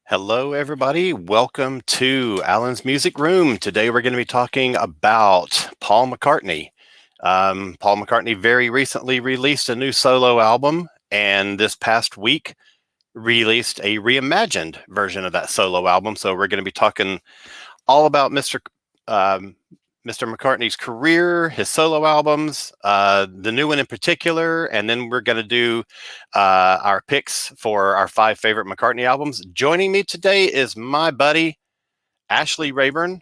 Hello, everybody. Welcome to Alan's Music Room. Today, we're going to be talking about Paul McCartney. Paul McCartney very recently released a new solo album, and this past week released a reimagined version of that solo album. So we're going to be talking all about Mr. McCartney's career, his solo albums, the new one in particular, and then we're going to do our picks for our 5 favorite McCartney albums. Joining me today is my buddy, Ashley Raburn.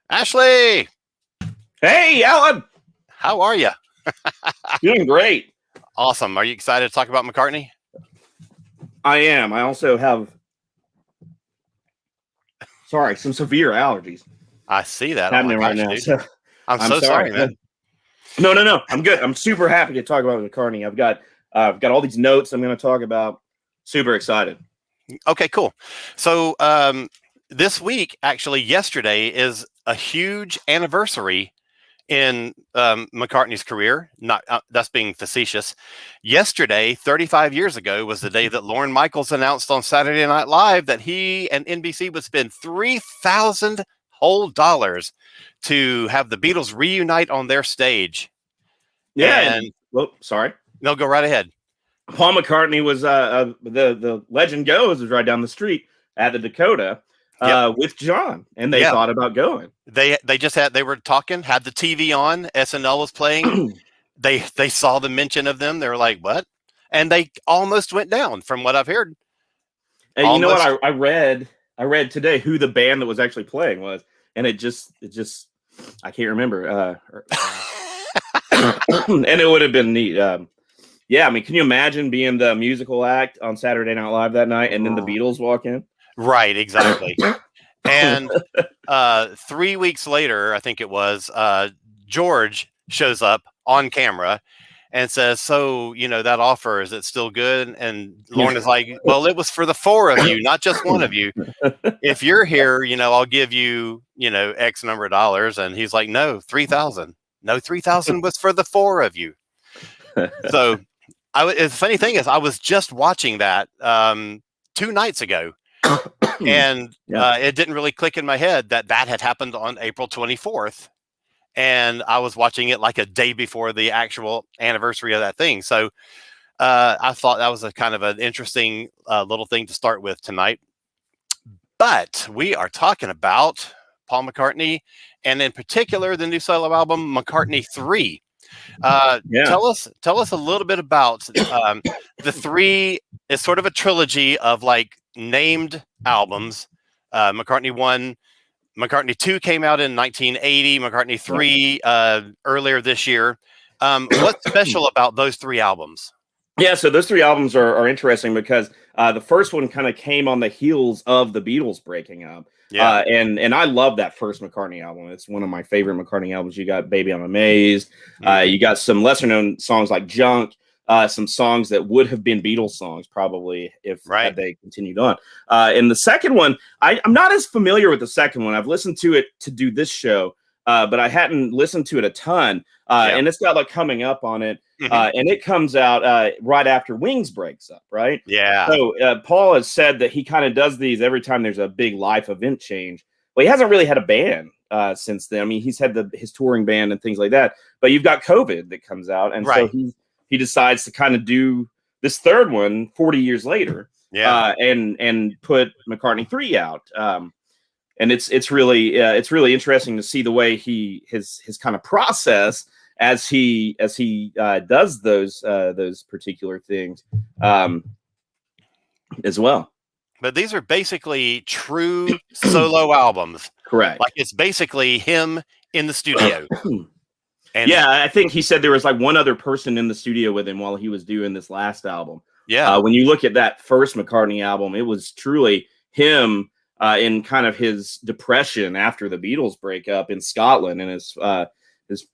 Ashley! Hey, Alan! How are you? Doing great. Awesome. Are you excited to talk about McCartney? I am. I also have, some severe allergies. I see that. Happening right now. So, I'm so sorry, man. No. I'm good. I'm super happy to talk about McCartney. I've got all these notes I'm going to talk about. Super excited. Okay, cool. So this week, actually, yesterday is a huge anniversary in McCartney's career. Not that's being facetious. Yesterday, 35 years ago, was the day that Lorne Michaels announced on Saturday Night Live that he and NBC would spend $3,000 whole dollars to have the Beatles reunite on their stage. Yeah. And sorry. No, go right ahead. Paul McCartney was the legend goes was right down the street at the Dakota with John, and they thought about going. They were talking, had the TV on, SNL was playing. they saw the mention of them. They were like, what? And they almost went down from what I've heard. And you know what I read today who the band that was actually playing was, and it just I can't remember. And it would have been neat. Yeah, I mean, can you imagine being the musical act on Saturday Night Live that night and then the Beatles walk in? Right, exactly. And 3 weeks later, I think it was, George shows up on camera and says, so, that offer, is it still good? And Lorne is like, well, it was for the 4 of you, not just one of you. If you're here, I'll give you, X number of dollars. And he's like, no, 3,000. No, 3,000 was for the 4 of you. So the funny thing is, I was just watching that 2 nights ago. And it didn't really click in my head that had happened on April 24th. And I was watching it like a day before the actual anniversary of that thing. So I thought that was a kind of an interesting little thing to start with tonight. But we are talking about Paul McCartney, and in particular, the new solo album, McCartney 3. Tell us a little bit about the 3. It's sort of a trilogy of like named albums. McCartney 1, McCartney 2 came out in 1980, McCartney 3 earlier this year. What's special about those 3 albums? Yeah, so those 3 albums are interesting because the first one kind of came on the heels of the Beatles breaking up. Yeah. And I love that first McCartney album. It's one of my favorite McCartney albums. You got Baby I'm Amazed. You got some lesser known songs like Junk. Some songs that would have been Beatles songs probably if had they continued on. And the second one, I'm not as familiar with the second one. I've listened to it to do this show, but I hadn't listened to it a ton. And it's got like Coming Up on it. And it comes out right after Wings breaks up, right? Yeah. So Paul has said that he kind of does these every time there's a big life event change. Well, he hasn't really had a band since then. I mean, he's had his touring band and things like that. But you've got COVID that comes out. And so he decides to kind of do this third one 40 years later, and put McCartney 3 out. And it's really interesting to see the way his kind of process as he does those particular things as well. But these are basically true solo albums. Correct. Like it's basically him in the studio. And I think he said there was like one other person in the studio with him while he was doing this last album. Yeah. When you look at that first McCartney album, it was truly him in kind of his depression after the Beatles breakup in Scotland, and his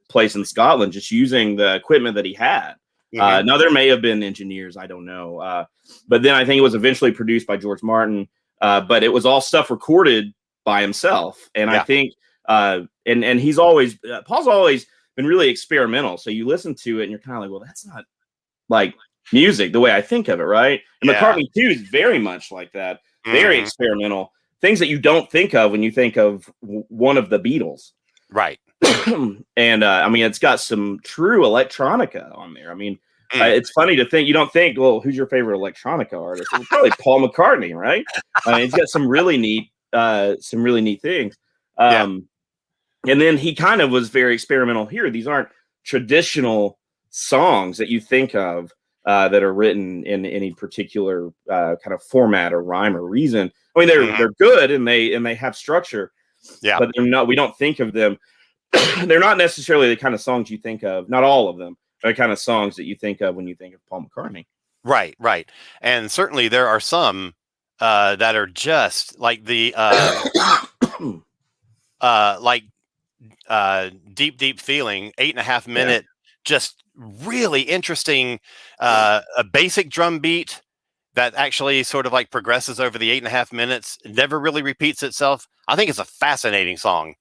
place in Scotland, just using the equipment that he had. Now there may have been engineers, I don't know. But then I think it was eventually produced by George Martin, but it was all stuff recorded by himself. And I think, and he's always, Paul's always been really experimental. So you listen to it and you're kind of like, well, that's not like music the way I think of it, right? And Yeah. McCartney too is very much like that, very experimental, things that you don't think of when you think of one of the Beatles. Right. And I mean, it's got some true electronica on there. I mean, it's funny to think, you don't think, well, who's your favorite electronica artist? Well, probably Paul McCartney, right? I mean, he's got some really neat things. And then he kind of was very experimental here. These aren't traditional songs that you think of that are written in any particular kind of format or rhyme or reason. I mean, they're good and they have structure. Yeah. But they're not. We don't think of them. They're not necessarily the kind of songs you think of. Not all of them are the kind of songs that you think of when you think of Paul McCartney. Right. And certainly there are some that are just like the deep feeling 8.5 minute, just really interesting, a basic drum beat that actually sort of like progresses over the 8.5 minutes. It never really repeats itself. I think it's a fascinating song.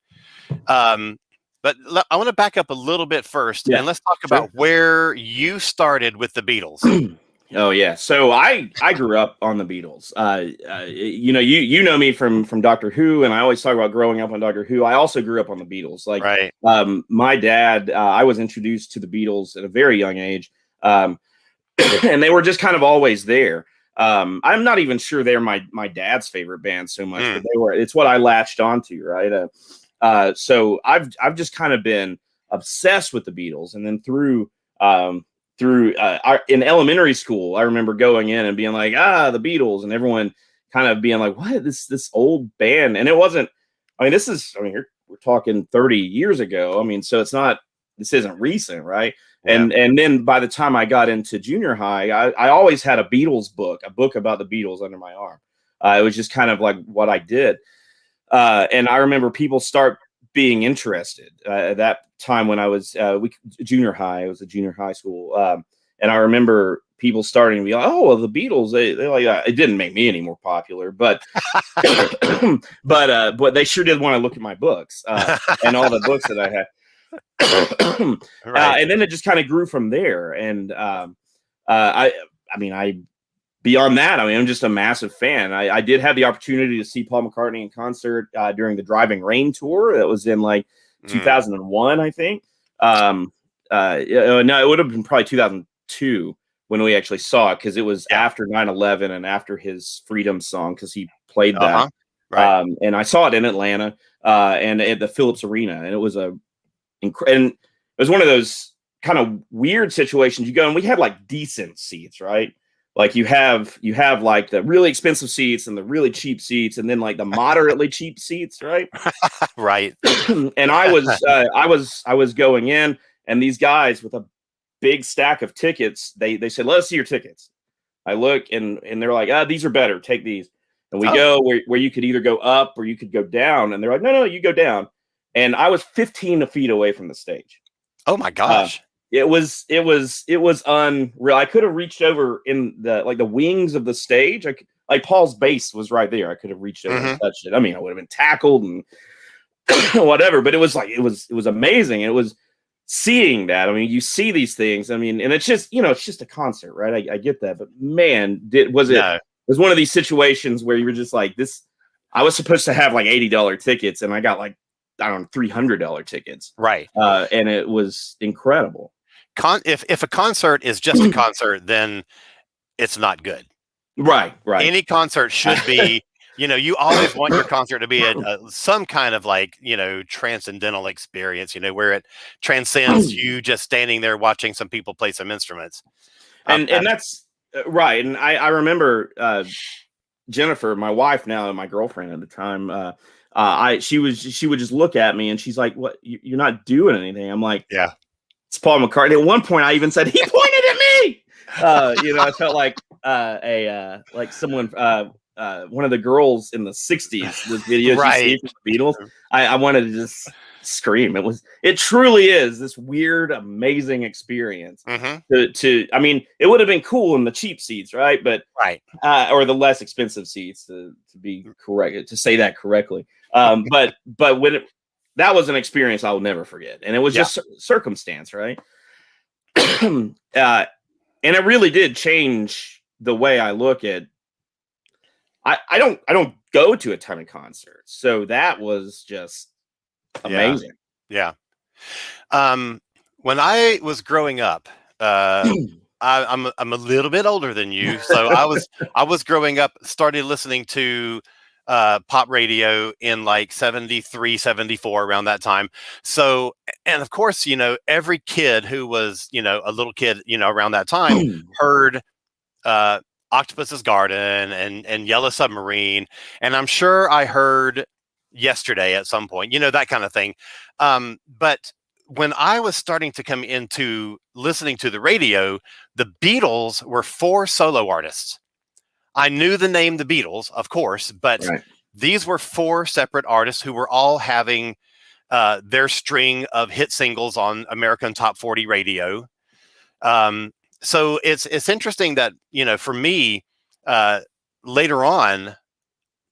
But I want to back up a little bit first, and let's talk about where you started with the Beatles. Oh yeah, so I grew up on the Beatles. You know me from Doctor Who, and I always talk about growing up on Doctor Who. I also grew up on the Beatles. Like, my dad, I was introduced to the Beatles at a very young age, and they were just kind of always there. I'm not even sure they're my dad's favorite band so much, but they were. It's what I latched onto, right? So I've just kind of been obsessed with the Beatles, and then through in elementary school, I remember going in and being like, the Beatles, and everyone kind of being like, what, this old band? And it wasn't. I mean, we're talking 30 years ago. I mean, so this isn't recent, right? Yeah. And then by the time I got into junior high, I always had a Beatles book, a book about the Beatles under my arm. It was just kind of like what I did. And I remember people start being interested at that time when I was junior high. It was a junior high school. And I remember people starting to be like, oh, well, the Beatles, they like, it didn't make me any more popular, but but they sure did want to look at my books and all the books that I had. And then it just kind of grew from there. And beyond that, I mean, I'm just a massive fan. I did have the opportunity to see Paul McCartney in concert during the Driving Rain tour. That was in like 2001, I think. No, it would have been probably 2002 when we actually saw it, because it was after 9/11 and after his Freedom song, because he played that. And I saw it in Atlanta and at the Phillips Arena, and it was and it was one of those kind of weird situations. You go, and we had like decent seats, right? Like you have like the really expensive seats and the really cheap seats, and then like the moderately cheap seats, right? Right. And I was going in, and these guys with a big stack of tickets, they said, let us see your tickets. I look, and they're like, these are better, take these. And we go where you could either go up or you could go down. And they're like, no, you go down. And I was 15 feet away from the stage. Oh my gosh. It was unreal. I could have reached over in the wings of the stage. Like Paul's bass was right there. I could have reached over and touched it. I mean, I would have been tackled and whatever, but it was amazing. It was seeing that. I mean, you see these things. I mean, and it's just, it's just a concert, right? I get that, but man, it was one of these situations where you were just like, this. I was supposed to have like $80 tickets, and I got like, I don't know, $300 tickets. Right. And it was incredible. If a concert is just a concert, then it's not good. Right. Any concert should be, you always want your concert to be some kind of like, transcendental experience, where it transcends you just standing there watching some people play some instruments. And that's right. And I remember Jennifer, my wife now, and my girlfriend at the time, she would just look at me, and she's like, what, you're not doing anything. I'm like, yeah, it's Paul McCartney. At one point I even said, he pointed at me. I felt like like someone, one of the girls in the 60s, the videos you see from the Beatles. I wanted to just scream. It truly is this weird, amazing experience. I mean, it would have been cool in the cheap seats, right? But or the less expensive seats, to be correct, to say that correctly. But when that was an experience I will never forget, and it was just circumstance, right? And it really did change the way I look at. I don't go to a ton of concerts, so that was just amazing. Yeah. When I was growing up, I'm a little bit older than you, so I was growing up, started listening to pop radio in like 73, 74, around that time. So, and of course, every kid who was, a little kid, around that time heard Octopus's Garden and Yellow Submarine, and I'm sure I heard Yesterday at some point, that kind of thing. But when I was starting to come into listening to the radio, the Beatles were 4 solo artists. I knew the name The Beatles, of course, but these were 4 separate artists who were all having their string of hit singles on American Top 40 radio. So it's interesting that, for me, later on,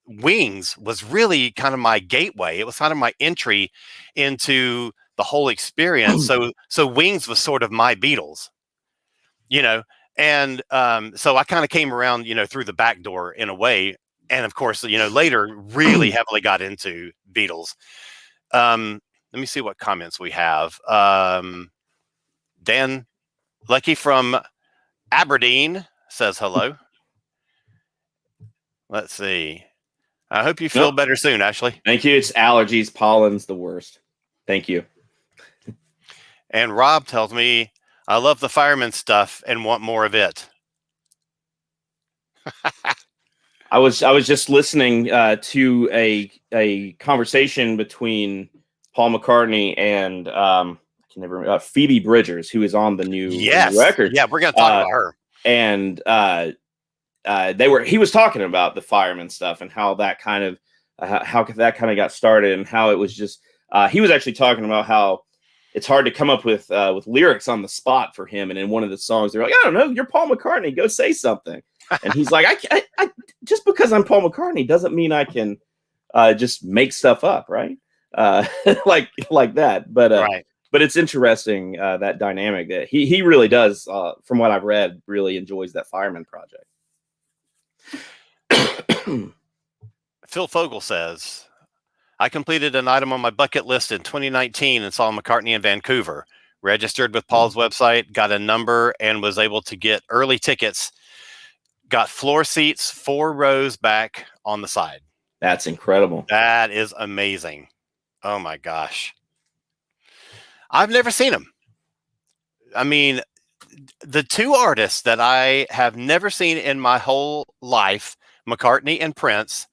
Wings was really kind of my gateway. It was kind of my entry into the whole experience. So Wings was sort of my Beatles, and so I kind of came around, through the back door in a way. And of course, later really heavily got into Beatles. Let me see what comments we have. Dan Lucky from Aberdeen says hello. Let's see. I hope you feel better soon, Ashley. Thank you. It's allergies. Pollen's the worst. Thank you. And Rob tells me, I love the fireman stuff and want more of it. I was just listening to a conversation between Paul McCartney and I can never remember, Phoebe Bridgers, who is on the new record. Yeah, we're going to talk about her. And he was talking about the fireman stuff and how that kind of got started, and how it was just he was actually talking about how it's hard to come up with lyrics on the spot for him. And in one of the songs, they're like, I don't know, you're Paul McCartney, go say something. And he's like, I just because I'm Paul McCartney doesn't mean I can just make stuff up, right? Like that. But it's interesting that dynamic that he really does, from what I've read, really enjoys that fireman project. Phil Fogel says, I completed an item on my bucket list in 2019 and saw McCartney in Vancouver. Registered with Paul's website, got a number, and was able to get early tickets. Got floor seats, 4 rows back on the side. That's incredible. That is amazing. Oh my gosh. I've never seen him. I mean, the 2 artists that I have never seen in my whole life, McCartney and Prince,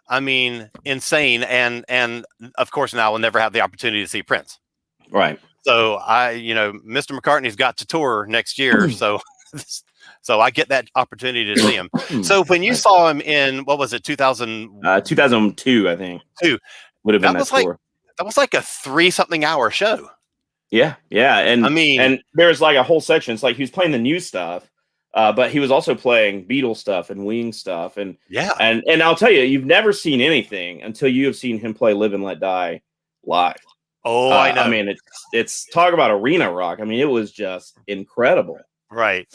I mean, insane. And of course, now we'll never have the opportunity to see Prince. Right. So Mr. McCartney's got to tour next year. So I get that opportunity to see him. So when you saw him in, what was it, 2002, I think. 2 would have been that tour. That was like a 3-something hour show. Yeah. And I mean, and there's like a whole section. It's like he was playing the new stuff, but he was also playing Beatles stuff and Wings stuff. And and I'll tell you, you've never seen anything until you have seen him play Live and Let Die live. Oh, I know. I mean, it's talk about arena rock. I mean, it was just incredible. Right.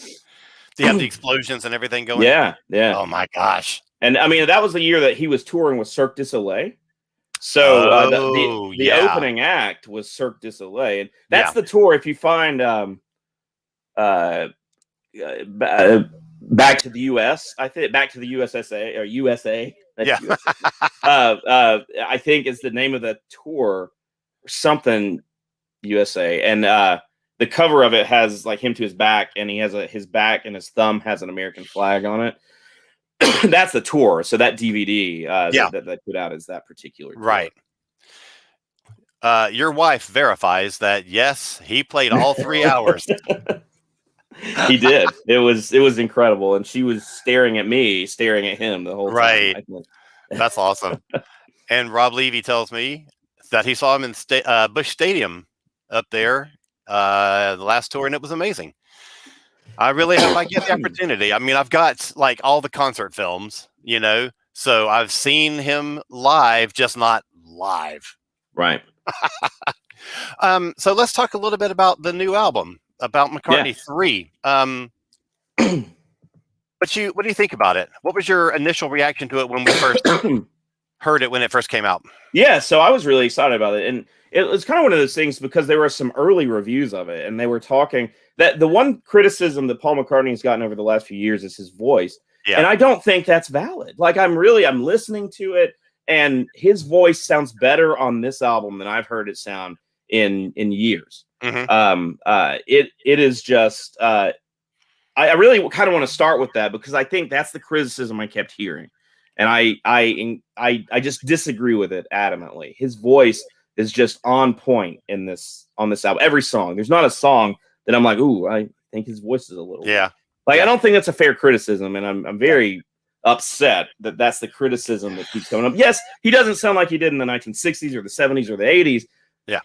Do you have the explosions and everything going? Yeah. Oh my gosh. And I mean, that was the year that he was touring with Cirque du Soleil. So the opening act was Cirque du Soleil, and that's the tour. If you find Back to the U.S., I think Back to the USSA or USA. Yeah. I think is the name of the tour, or something USA, and the cover of it has like him to his back, and he has his back and his thumb has an American flag on it. That's the tour. So that DVD that put out is that particular tour. Right. Your wife verifies that, yes, he played all 3 hours. He did. It was incredible. And she was staring at me, staring at him the whole time. Right. That's awesome. And Rob Levy tells me that he saw him in Busch Stadium up there the last tour, and it was amazing. I really hope I get the opportunity. I mean, I've got like all the concert films, so I've seen him live, just not live. Right. So let's talk a little bit about the new album. McCartney 3. What do you think about it? What was your initial reaction to it when we first heard it when it first came out? Yeah, so I was really excited about it, and it was kind of one of those things because there were some early reviews of it, and they were talking that the one criticism that Paul McCartney has gotten over the last few years is his voice, and I don't think that's valid. Like I'm listening to it, and his voice sounds better on this album than I've heard it sound in years. It is just I really kind of want to start with that because I think that's the criticism I kept hearing. And I just disagree with it adamantly. His voice is just on point on this album. Every song. There's not a song that I'm like, ooh, I think his voice is a little weird. I don't think that's a fair criticism, and I'm very upset that that's the criticism that keeps coming up. Yes, he doesn't sound like he did in the 1960s or the 70s or the 80s. Yeah.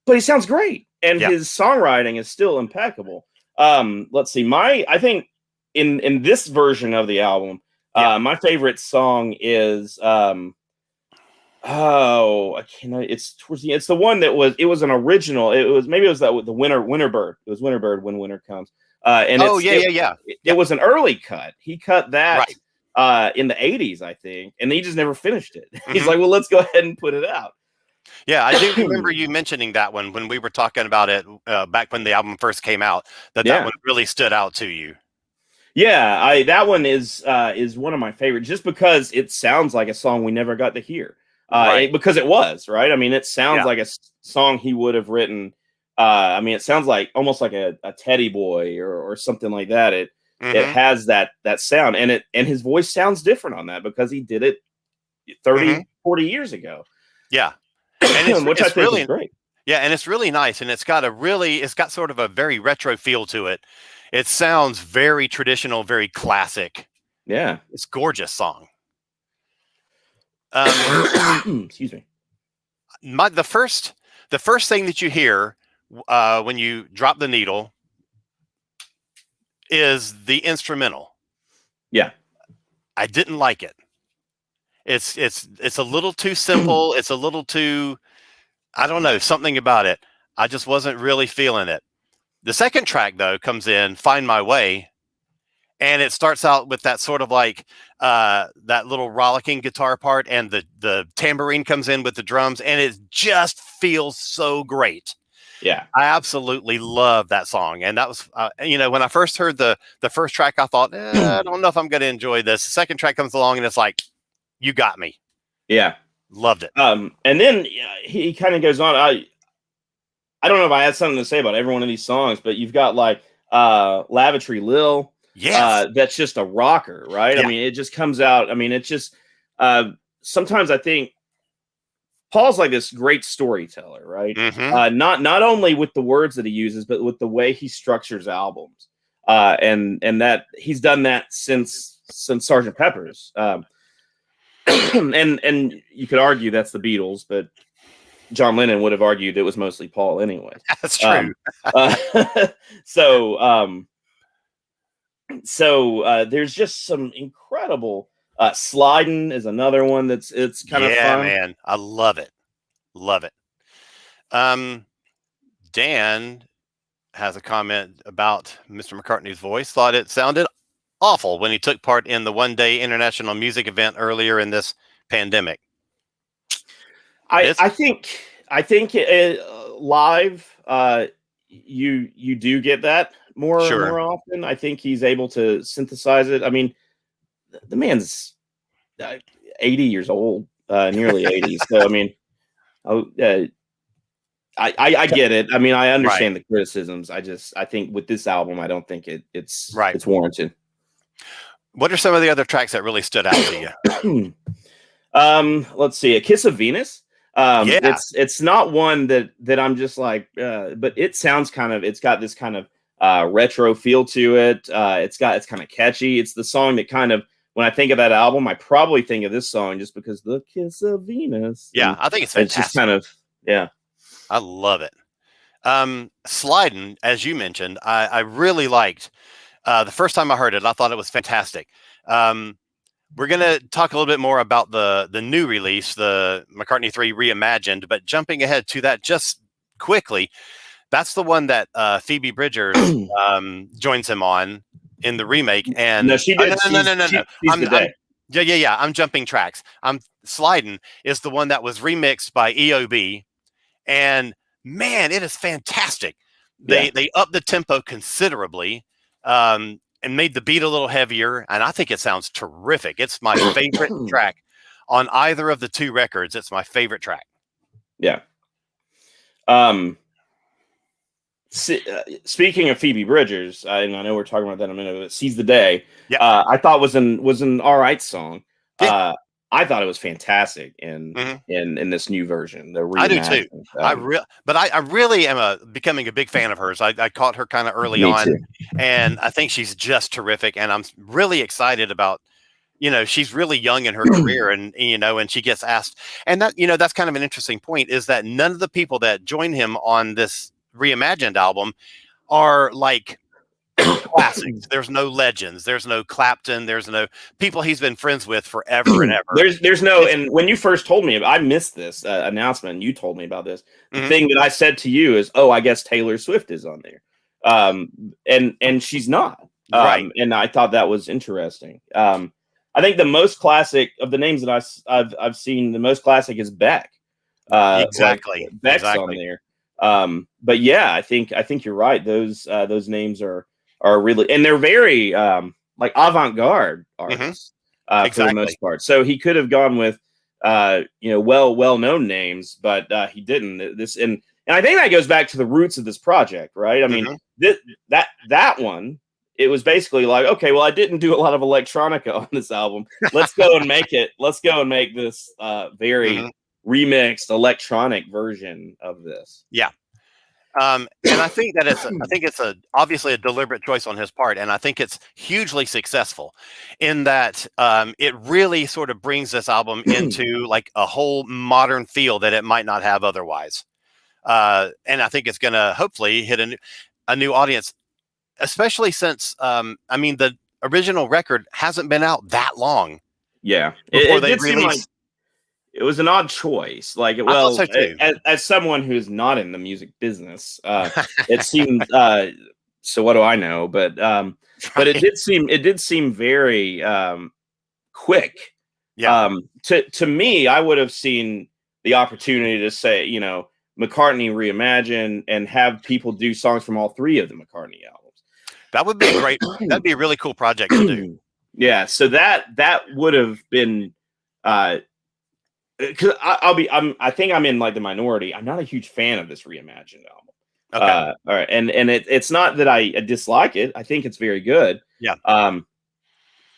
But he sounds great, and his songwriting is still impeccable. Let's see. I think in this version of the album, my favorite song is it's towards the it's the one that was an original. It was the Winter Bird. It was Winter Bird When Winter Comes. It was an early cut. He cut that in the 80s, I think, and he just never finished it. He's like, well, let's go ahead and put it out. Yeah, I do remember you mentioning that one when we were talking about it back when the album first came out. That one really stood out to you. Yeah, that one is one of my favorites just because it sounds like a song we never got to hear. Because it was, right? I mean, it sounds like a song he would have written. I mean, it sounds like almost like a Teddy Boy or something like that. It has that sound, and his voice sounds different on that because he did it 30, 40 years ago. Yeah. And which I think is great. Yeah, and it's really nice, and it's got sort of a very retro feel to it. It sounds very traditional, very classic. Yeah, it's a gorgeous song. Excuse me. The first thing that you hear when you drop the needle is the instrumental. Yeah, I didn't like it. It's a little too simple. It's a little too, I don't know, something about it. I just wasn't really feeling it. The second track though comes in, Find My Way, and it starts out with that sort of like that little rollicking guitar part, and the tambourine comes in with the drums, and it just feels so great. Yeah, I absolutely love that song, and that was when I first heard the first track, I thought I don't know if I'm going to enjoy this. The second track comes along, and it's like, you got me. Yeah, loved it. And then he kind of goes on. I don't know if I had something to say about every one of these songs, but you've got like Lavatory Lil. Yes. That's just a rocker, right? Yeah. I mean, it just comes out. I mean, it's just sometimes I think Paul's like this great storyteller, right? Not only with the words that he uses, but with the way he structures albums. And that he's done that since Sgt. Pepper's. And you could argue that's the Beatles, but John Lennon would have argued it was mostly Paul anyway. That's true. So there's just some incredible Sliding is another one it's kind of fun. Man, I love it. Dan has a comment about Mr. McCartney's voice. Thought it sounded awful when he took part in the one-day international music event earlier in this pandemic. I think live you do get that more often. I think he's able to synthesize it. I mean, the man's 80 years old, nearly 80. So I mean, I get it. I mean, I understand the criticisms. I think with this album, I don't think it's warranted. What are some of the other tracks that really stood out to you? Let's see, A Kiss of Venus. It's not one that I'm just like, but it sounds it's got this kind of retro feel to it. It's kind of catchy. It's the song that kind of, when I think of that album, I probably think of this song just because The Kiss of Venus. Yeah, I think it's fantastic. It's just kind of, yeah. I love it. Sliding, as you mentioned, I really liked. The first time I heard it, I thought it was fantastic. We're going to talk a little bit more about the new release, the McCartney 3 Reimagined, but jumping ahead to that just quickly, That's the one that Phoebe Bridgers joins him on in the remake. And no, she did. No. She's the day. Yeah. I'm jumping tracks. I'm sliding. Is the one that was remixed by EOB, and man, it is fantastic. They upped the tempo considerably, and made the beat a little heavier, and I think it sounds terrific. It's my favorite track on either of the two records. It's my favorite track. Yeah. Speaking of Phoebe Bridgers, and I know we're talking about that in a minute, but "Seize the Day," I thought was an all right song. Yeah. I thought it was fantastic in this new version. I do too. I really am becoming a big fan of hers. I caught her kind of early on, too. And I think she's just terrific. And I'm really excited about, she's really young in her career, and and she gets asked, and that that's kind of an interesting point, is that none of the people that join him on this Reimagined album are like classics. There's no legends. There's no Clapton. There's no people he's been friends with forever and ever. There's no. And when you first told me, I missed this announcement. And you told me about this. The thing that I said to you is, "Oh, I guess Taylor Swift is on there," and she's not. Right. And I thought that was interesting. I think the most classic of the names that I've seen, the most classic is Beck. Exactly. Beck's on there. But yeah, I think you're right. Those names are really, and they're very like avant-garde artists for the most part. So he could have gone with well-known names, but he didn't. And I think that goes back to the roots of this project, right? I mean, that one, it was basically like, okay, well, I didn't do a lot of electronica on this album. Let's go and make it. Let's go and make this very remixed electronic version of this. Yeah. And I think that it's obviously a deliberate choice on his part, and I think it's hugely successful in that it really sort of brings this album into like a whole modern feel that it might not have otherwise. And I think it's going to hopefully hit a new audience, especially since the original record hasn't been out that long. Yeah, before they released. It was an odd choice. Like, well, so as someone who's not in the music business, it seemed. So what do I know? But it did seem very quick. Yeah. To me, I would have seen the opportunity to say, McCartney Reimagined and have people do songs from all three of the McCartney albums. That would be great. That'd be a really cool project to do. Yeah. So that would have been. Because I think I'm in like the minority. I'm not a huge fan of this Reimagined album. Okay. All right. And it's not that I dislike it. I think it's very good. Yeah. I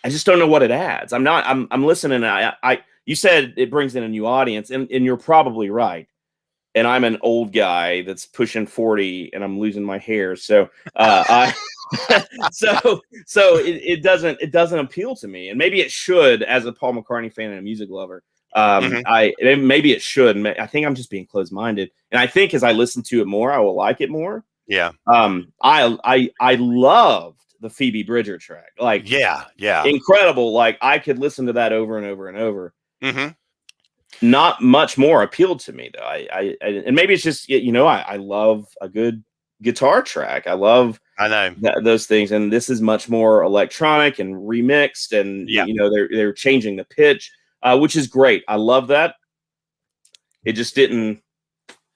just don't know what it adds. I'm listening. You said it brings in a new audience, and you're probably right. And I'm an old guy that's pushing 40 and I'm losing my hair. So so it doesn't appeal to me. And maybe it should, as a Paul McCartney fan and a music lover. Maybe it should. I think I'm just being closed-minded, and I think as I listen to it more, I will like it more. Yeah. I loved the Phoebe Bridger track. Like, yeah, incredible. Like, I could listen to that over and over and over. Not much more appealed to me though. I and maybe it's just I love a good guitar track. I know those things, and this is much more electronic and remixed, and they're changing the pitch. Which is great. I love that. It just didn't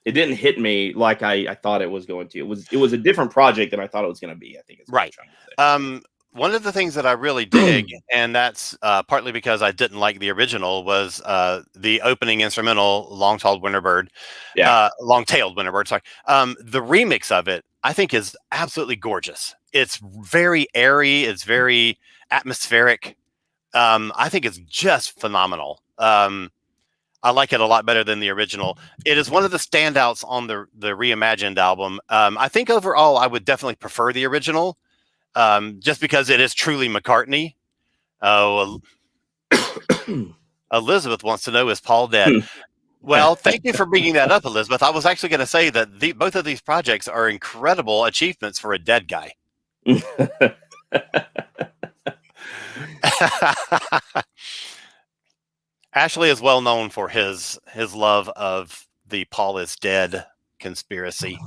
hit me like I thought it was going to. It was a different project than I thought it was going to be. I think it's right. One of the things that I really dig, and that's partly because I didn't like the original, was the opening instrumental "Long-Tailed Winterbird." Long-Tailed Winterbird. Sorry. The remix of it, I think, is absolutely gorgeous. It's very airy. It's very atmospheric. I think it's just phenomenal. I like it a lot better than the original. It is one of the standouts on the Reimagined album. I think overall, I would definitely prefer the original, just because it is truly McCartney. Oh, Elizabeth wants to know, is Paul dead? Well, thank you for bringing that up, Elizabeth. I was actually going to say that both of these projects are incredible achievements for a dead guy. Ashley is well known for his love of the Paul is dead conspiracy.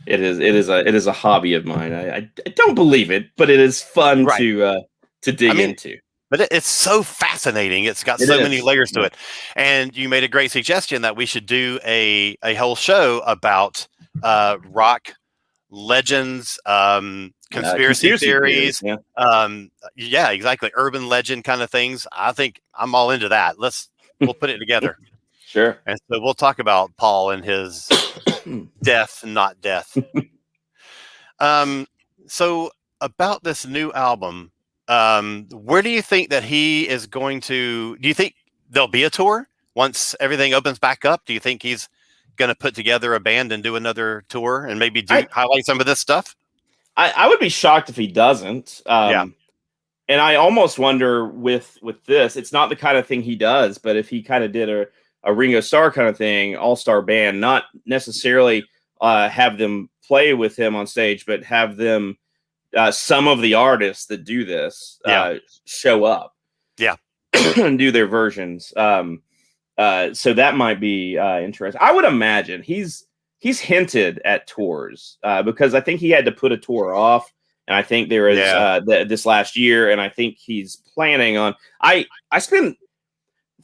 It is a hobby of mine. I don't believe it, but it is fun Right. to dig into. But it's so fascinating. It's got It so many is. layers to Yeah. it. And you made a great suggestion that we should do a whole show about rock legends, conspiracy theories. Yeah. Yeah, exactly. Urban legend kind of things. I think I'm all into that. We'll put it together. Sure. And so we'll talk about Paul and his death, not death. So about this new album, where do you think that he is going to? Do you think there'll be a tour once everything opens back up? Do you think he's going to put together a band and do another tour and maybe highlight some of this stuff? I would be shocked if he doesn't. Yeah. And I almost wonder with this, it's not the kind of thing he does, but if he kind of did a Ringo Starr kind of thing, all-star band, not necessarily have them play with him on stage, but have them some of the artists that do this show up, and do their versions. So that might be interesting. I would imagine he's hinted at tours because I think he had to put a tour off. And I think there is this last year, and I think he's planning on. The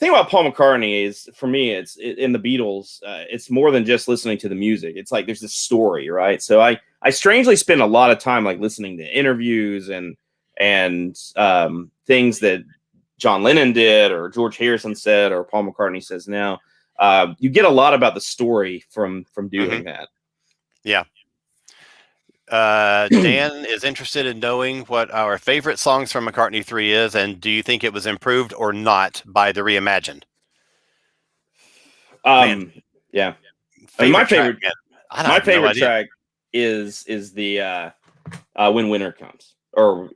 thing about Paul McCartney is, for me, it's in the Beatles. It's more than just listening to the music. It's like there's this story, right? So I strangely spend a lot of time like listening to interviews and things that John Lennon did, or George Harrison said, or Paul McCartney says now. You get a lot about the story from doing that. Yeah. Dan is interested in knowing what our favorite songs from McCartney 3 is, and do you think it was improved or not by the Reimagined? Yeah. My favorite track is the When Winter Comes, or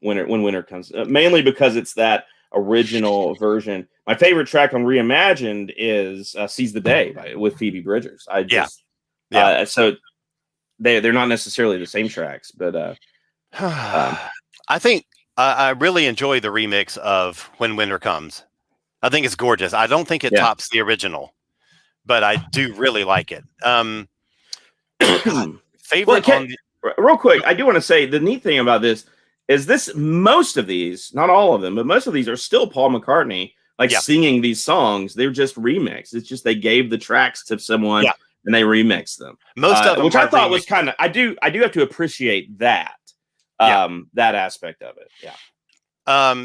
When Winter Comes, mainly because it's that original version. My favorite track on Reimagined is Seize the Day with Phoebe Bridgers. So they're not necessarily the same tracks, but I think I really enjoy the remix of When Winter Comes. I think it's gorgeous. I don't think it tops the original, but I do really like it. Favorite real quick, I do want to say the neat thing about this is most of these, not all of them, but most of these are still Paul McCartney singing these songs. They're just remixed. It's just they gave the tracks to someone. Yeah. And they remix them. Most of them, which I thought was kind of. I do have to appreciate that. That aspect of it. Yeah.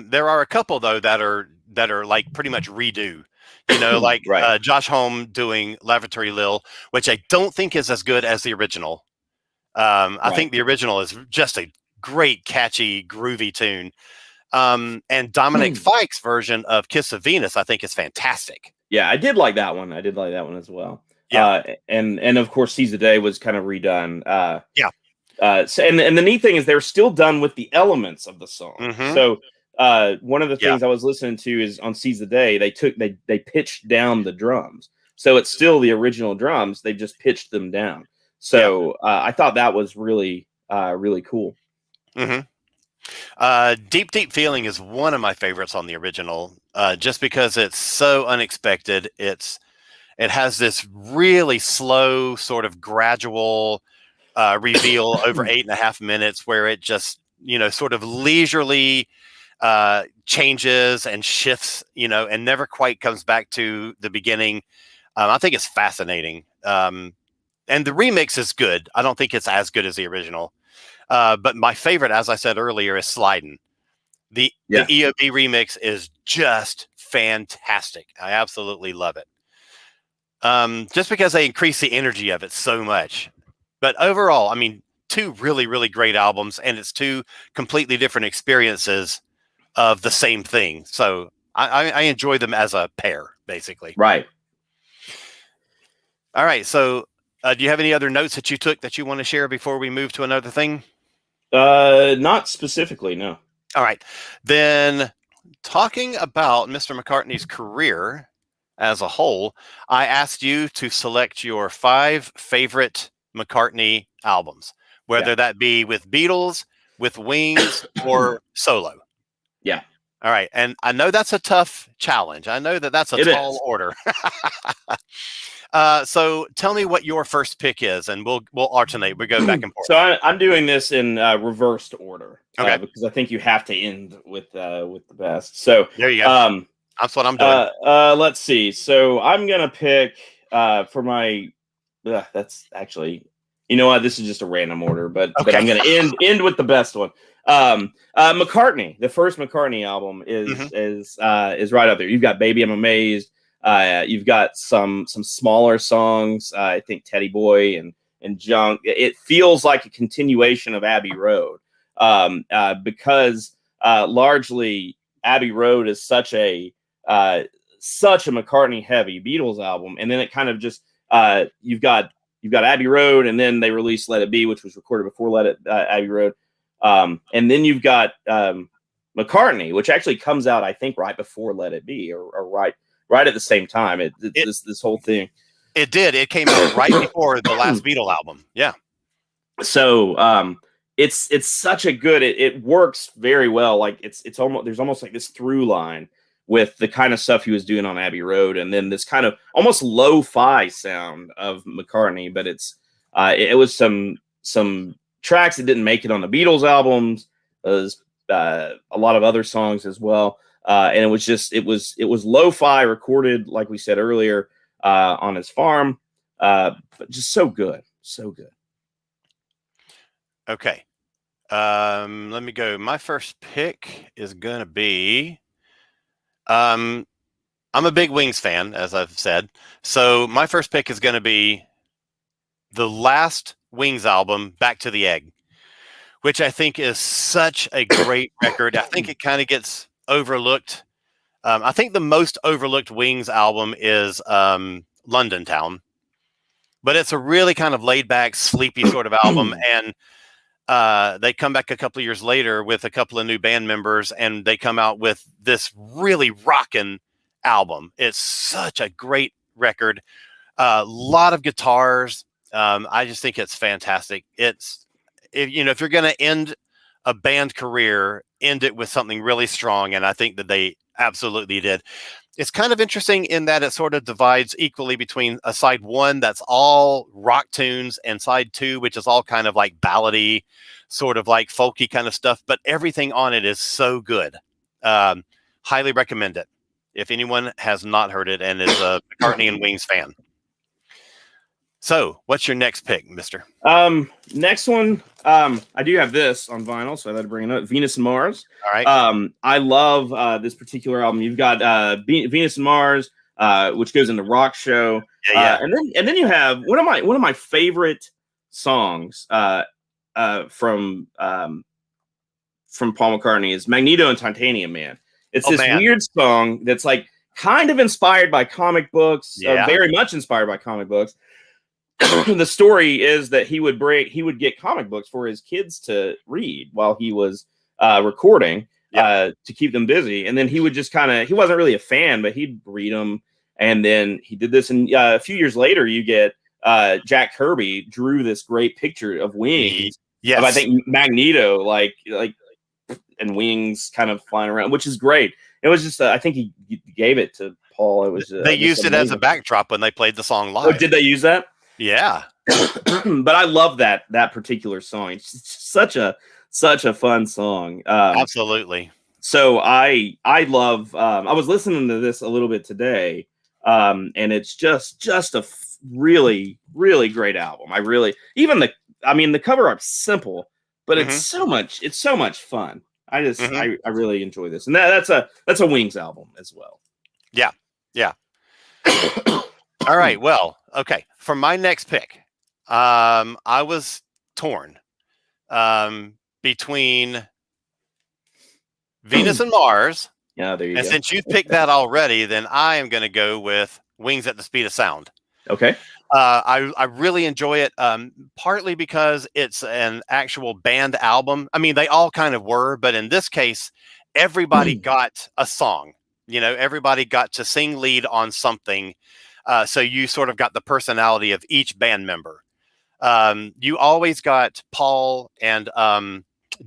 There are a couple though that are like pretty much redo. You know, like Josh Homme doing Lavatory Lil, which I don't think is as good as the original. I think the original is just a great, catchy, groovy tune. And Dominic Fike's version of Kiss of Venus, I think, is fantastic. Yeah, I did like that one. As well. Yeah. And of course, Seize the Day was kind of redone. And the neat thing is they're still done with the elements of the song. Mm-hmm. So one of the things I was listening to is on Seize the Day, they pitched down the drums. So it's still the original drums. They've just pitched them down. So I thought that was really, really cool. Mm-hmm. Deep Feeling is one of my favorites on the original, just because it's so unexpected. It has this really slow, sort of gradual reveal over 8.5 minutes, where it just, sort of leisurely changes and shifts, and never quite comes back to the beginning. I think it's fascinating. And the remix is good. I don't think it's as good as the original. But my favorite, as I said earlier, is Slidin'. The EOB remix is just fantastic. I absolutely love it. Just because they increase the energy of it so much. But overall, I mean, 2 really, really great albums, and it's 2 completely different experiences of the same thing. So I enjoy them as a pair, basically. Right. All right. So do you have any other notes that you took that you want to share before we move to another thing? Not specifically, no. All right. Then, talking about Mr. McCartney's career as a whole, I asked you to select your 5 favorite McCartney albums, whether that be with Beatles, with Wings, or solo. Yeah. All right. And I know that's a tough challenge. I know that that's a tall order. So tell me what your first pick is, and we'll alternate. We go back and forth. So I'm doing this in reversed order, okay? Because I think you have to end with the best. So there you go. That's what I'm doing. Let's see. So I'm gonna pick for my. That's actually, you know what? This is just a random order, but I'm gonna end with the best one. McCartney, the first McCartney album is right up there. You've got Baby I'm Amazed. You've got some smaller songs. I think Teddy Boy and Junk. It feels like a continuation of Abbey Road, because largely Abbey Road is such a McCartney heavy Beatles album, and then it kind of just you've got Abbey Road, and then they released Let It Be, which was recorded before Abbey Road, and then you've got McCartney, which actually comes out I think right before Let It Be, or right at the same time. This whole thing. It did. It came out right before the last Beatle album. Yeah. So it's such a good. It works very well. Like it's almost there's almost like this through line with the kind of stuff he was doing on Abbey Road, and then this kind of almost lo-fi sound of McCartney. But it was some tracks that didn't make it on the Beatles albums. There's a lot of other songs as well. And it was lo-fi, recorded, like we said earlier, on his farm, but just so good. Okay. Let me go. My first pick is going to be, I'm a big Wings fan, as I've said. So my first pick is going to be the last Wings album, Back to the Egg, which I think is such a great record. I think it kind of gets overlooked. I think the most overlooked Wings album is London Town, but it's a really kind of laid back, sleepy sort of album. And they come back a couple of years later with a couple of new band members, and they come out with this really rockin' album. It's such a great record. A lot of guitars. I just think it's fantastic. If you're going to end a band career, end it with something really strong. And I think that they absolutely did. It's kind of interesting in that it sort of divides equally between a side one that's all rock tunes and side two, which is all kind of like ballady, sort of like folky kind of stuff. But everything on it is so good. Highly recommend it if anyone has not heard it and is a McCartney and Wings fan. So, what's your next pick, mister? Next one, I do have this on vinyl, so I had to bring it up. Venus and Mars. All right. I love this particular album. You've got Venus and Mars, which goes into Rock Show. Yeah. And then you have one of my favorite songs from Paul McCartney is Magneto and Titanium Man. It's this weird song that's like kind of inspired by comic books, very much inspired by comic books. The story is that he would get comic books for his kids to read while he was recording to keep them busy. And then he would just he wasn't really a fan, but he'd read them. And then he did this. And a few years later, you get Jack Kirby drew this great picture of Wings. Yes. Of, I think Magneto, like and Wings kind of flying around, which is great. It was just, I think he gave it to Paul. It was they used it as a backdrop when they played the song live. Oh, did they use that? Yeah. But I love that particular song. It's such a fun song. Absolutely. So I love, I was listening to this a little bit today, and it's just a really, really great album. The cover art's simple, but it's so much fun. I really enjoy this. And that's a Wings album as well. Yeah. Yeah. All right. Well, okay. For my next pick, I was torn between Venus and Mars. Yeah, there you go. And since you've picked that already, then I am going to go with Wings at the Speed of Sound. Okay. I really enjoy it, partly because it's an actual band album. I mean, they all kind of were, but in this case, everybody got a song. Everybody got to sing lead on something. So you sort of got the personality of each band member. You always got Paul and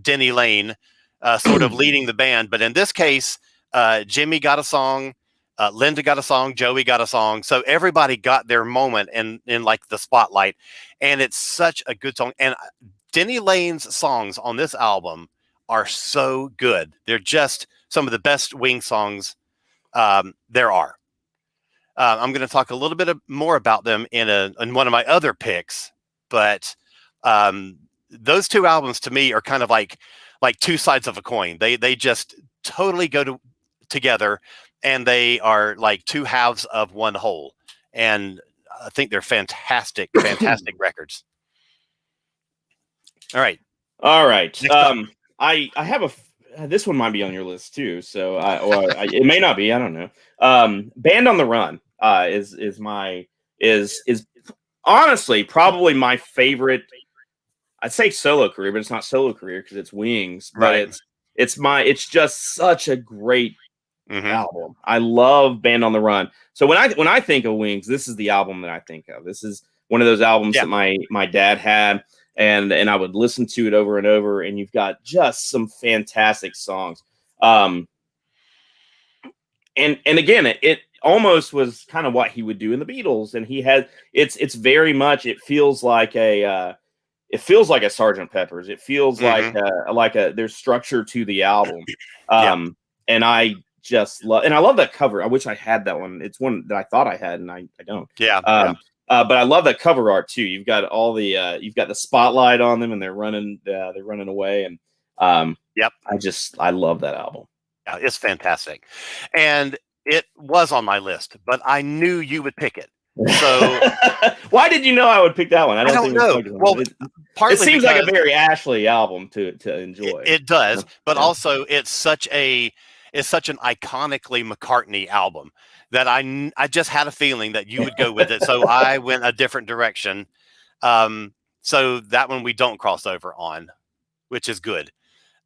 Denny Lane sort of leading the band. But in this case, Jimmy got a song, Linda got a song, Joey got a song. So everybody got their moment in like the spotlight, and it's such a good song. And Denny Lane's songs on this album are so good. They're just some of the best Wings songs there are. I'm going to talk a little bit more about them in one of my other picks, but those two albums to me are kind of like two sides of a coin. They just totally go together, and they are like two halves of one whole. And I think they're fantastic records. All right. I have this one might be on your list too, so it may not be. I don't know. Band on the Run is honestly probably my favorite. I'd say solo career, but it's not solo career because it's Wings. But right. It's just such a great album. I love Band on the Run. So when I think of Wings, this is the album that I think of. This is one of those albums that my dad had, and I would listen to it over and over. And you've got just some fantastic songs. And again, it almost was kind of what he would do in the Beatles, and he had it's very much. It feels like a Sgt. Pepper's. It feels like there's structure to the album. And I just love that cover. I wish I had that one. It's one that I thought I had, and I don't. But I love that cover art too. You've got all the you've got the spotlight on them, and they're running away, and I love that album. Yeah, it's fantastic, and it was on my list, but I knew you would pick it. So why did you know I would pick that one? I don't know. Well, it seems like a very Ashley album to enjoy. It does, but also it's such an iconically McCartney album that I just had a feeling that you would go with it. So I went a different direction. So that one we don't cross over on, which is good.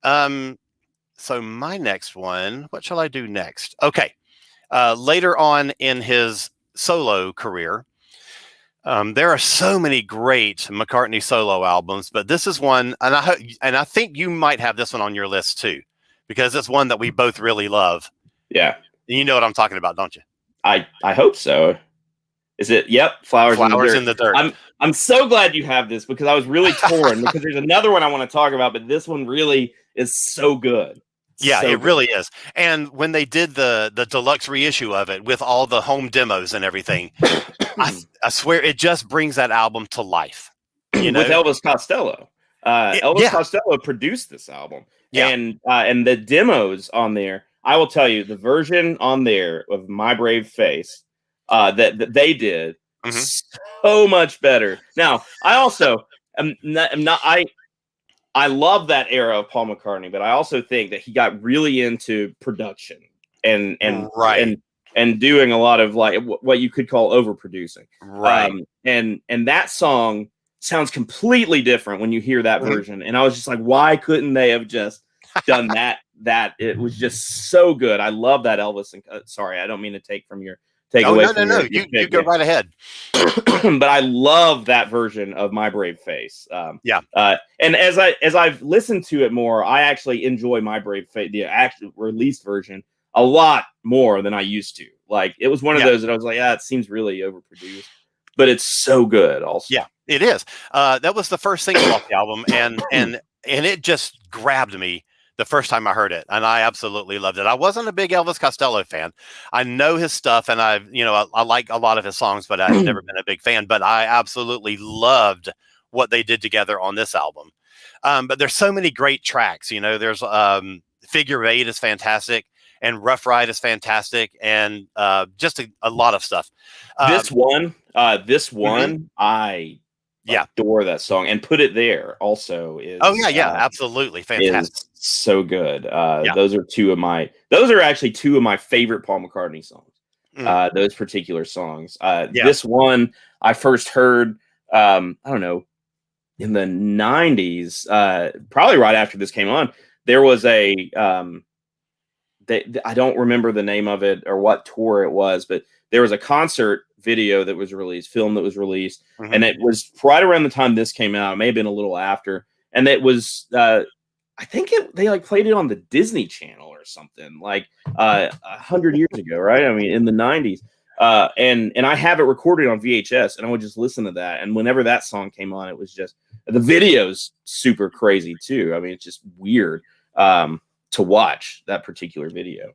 So my next one, what shall I do next? Okay. Later on in his solo career, there are so many great McCartney solo albums, but this is one, and I think you might have this one on your list too, because it's one that we both really love. Yeah. And you know what I'm talking about, don't you? I hope so. Is it? Yep. Flowers in the Dirt. I'm so glad you have this, because I was really torn because there's another one I want to talk about, but this one really is so good. Yeah, it really is. And when they did the deluxe reissue of it with all the home demos and everything, I swear it just brings that album to life. You know? With Elvis Costello. Elvis Costello produced this album. Yeah. And the demos on there, I will tell you, the version on there of My Brave Face that they did so much better. Now, I also I love that era of Paul McCartney, but I also think that he got really into production and doing a lot of like what you could call overproducing. Right. And that song sounds completely different when you hear that version. And I was just like, why couldn't they have just done that? That it was just so good. I love that Elvis. And sorry, I don't mean to take away. No. You go right ahead. But I love that version of My Brave Face. And as I've listened to it more, I actually enjoy My Brave Face, the actual released version, a lot more than I used to. Like, it was one of those that I was like, it seems really overproduced, but it's so good. Also, yeah, it is. That was the first single off the album, and it just grabbed me the first time I heard it, and I absolutely loved it. I wasn't a big Elvis Costello fan. I know his stuff, and I like a lot of his songs, but I've never been a big fan. But I absolutely loved what they did together on this album. But there's so many great tracks. You know, there's Figure Eight is fantastic, and Rough Ride is fantastic, and just a lot of stuff. This one, I adore that song, and Put It There also is. Oh yeah, absolutely fantastic. So good. Those are actually two of my favorite Paul McCartney songs. Those particular songs. This one I first heard, I don't know, in the 90s, probably right after this came on. There was I don't remember the name of it or what tour it was, but there was a concert video that was released, film that was released, and it was right around the time this came out. It may have been a little after, and it was I think they like played it on the Disney Channel or something like 100 years ago, right? I mean, in the 90s. And I have it recorded on VHS, and I would just listen to that. And whenever that song came on, it was just the video's super crazy too. I mean, it's just weird to watch that particular video.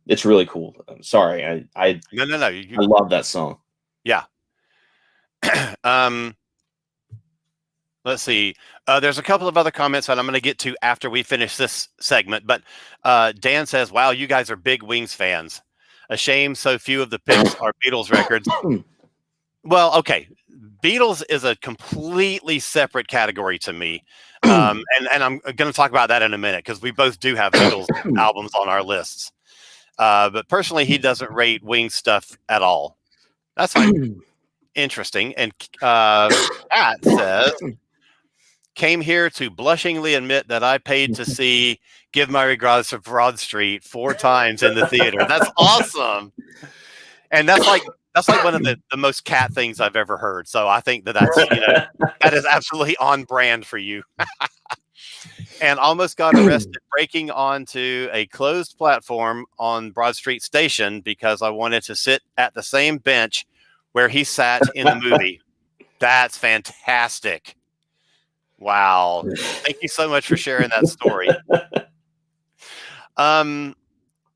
It's really cool. I'm sorry, I love that song. Yeah. Let's see. There's a couple of other comments that I'm going to get to after we finish this segment. But Dan says, "Wow, you guys are big Wings fans. A shame so few of the picks are Beatles records." Well, okay. Beatles is a completely separate category to me. And I'm going to talk about that in a minute because we both do have Beatles albums on our lists. But personally, he doesn't rate Wings stuff at all. That's fine. Interesting. And Pat says, "Came here to blushingly admit that I paid to see Give My Regards to Broad Street 4 times in the theater." That's awesome. And that's like one of the most Cat things I've ever heard. So I think that's that is absolutely on brand for you. And almost got arrested breaking onto a closed platform on Broad Street Station because I wanted to sit at the same bench where he sat in the movie. That's fantastic. Wow. Thank you so much for sharing that story.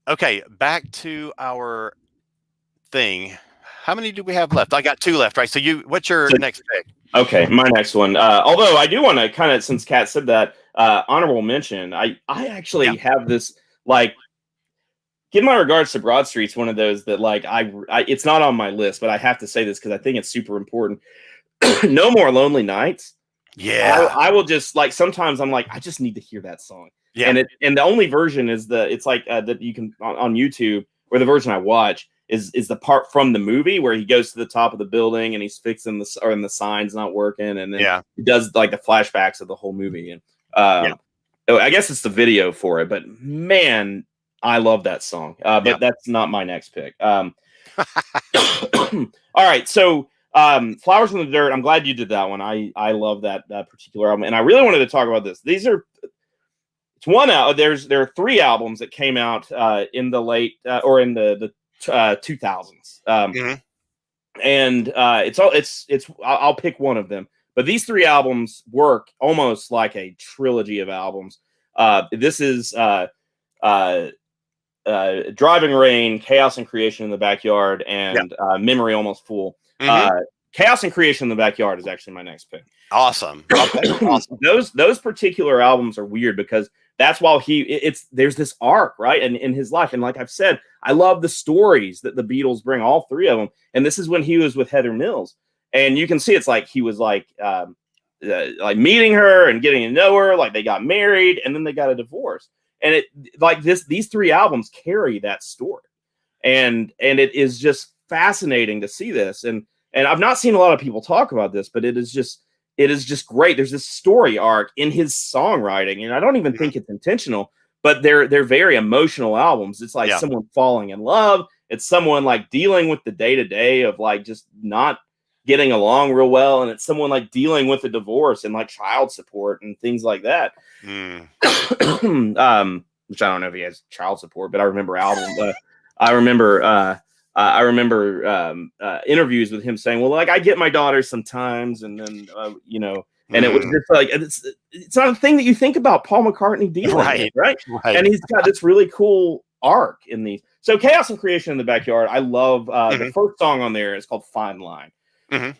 Okay, back to our thing. How many do we have left? I got 2 left, right? So what's your next pick? Okay, my next one. Although I do want to kind of, since Kat said that, honorable mention. I actually have this, like, Give My Regards to Broad Street's one of those that, like, I it's not on my list, but I have to say this because I think it's super important. No More Lonely Nights. Yeah, I will just, like, sometimes I'm like, I just need to hear that song. Yeah, and the only version is it's like that you can on YouTube, or the version I watch is the part from the movie where he goes to the top of the building and he's fixing the signs not working, and then he does like the flashbacks of the whole movie. And I guess it's the video for it, but man, I love that song. But that's not my next pick. All right, so Flowers in the Dirt. I'm glad you did that one. I love that particular album, and I really wanted to talk about this. There are 3 albums that came out in the late or in the 2000s, and I'll pick one of them. But these 3 albums work almost like a trilogy of albums. This is Driving Rain, Chaos and Creation in the Backyard, and Memory Almost Full. Chaos and Creation in the Backyard is actually my next pick. Awesome. Okay. Awesome. Those particular albums are weird because that's while there's this arc, right? And in his life. And like I've said, I love the stories that the Beatles bring, all 3 of them. And this is when he was with Heather Mills. And you can see it's like he was like meeting her and getting to know her, like they got married and then they got a divorce. And these 3 albums carry that story. And it is just fascinating to see this. And I've not seen a lot of people talk about this, but it is just great. There's this story arc in his songwriting, and I don't even think it's intentional, but they're very emotional albums. It's like someone falling in love. It's someone like dealing with the day-to-day of like just not getting along real well, and it's someone like dealing with a divorce and like child support and things like that. Which I don't know if he has child support, but I remember interviews with him saying, well, like, I get my daughter sometimes, and then and it was just like it's not a thing that you think about Paul McCartney dealing with, right? And he's got this really cool arc in these. So Chaos and Creation in the Backyard, I love the first song on there is called Fine Line. And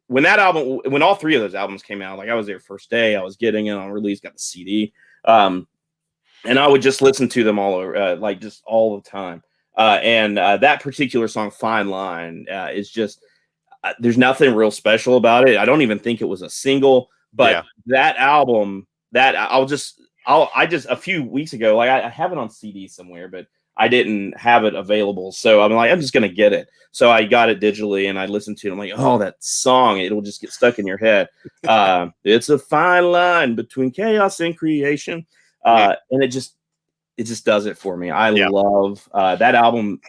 when all 3 of those albums came out, like I was there first day, I was getting it on release, got the CD, and I would just listen to them all over, like just all the time. And that particular song, Fine Line, is just there's nothing real special about it. I don't even think it was a single, but that album, I just a few weeks ago, like I have it on CD somewhere, but I didn't have it available. So I'm like, I'm just going to get it. So I got it digitally and I listened to it. I'm like, oh, that song, it'll just get stuck in your head. It's a fine line between chaos and creation. And it just does it for me. I love that album.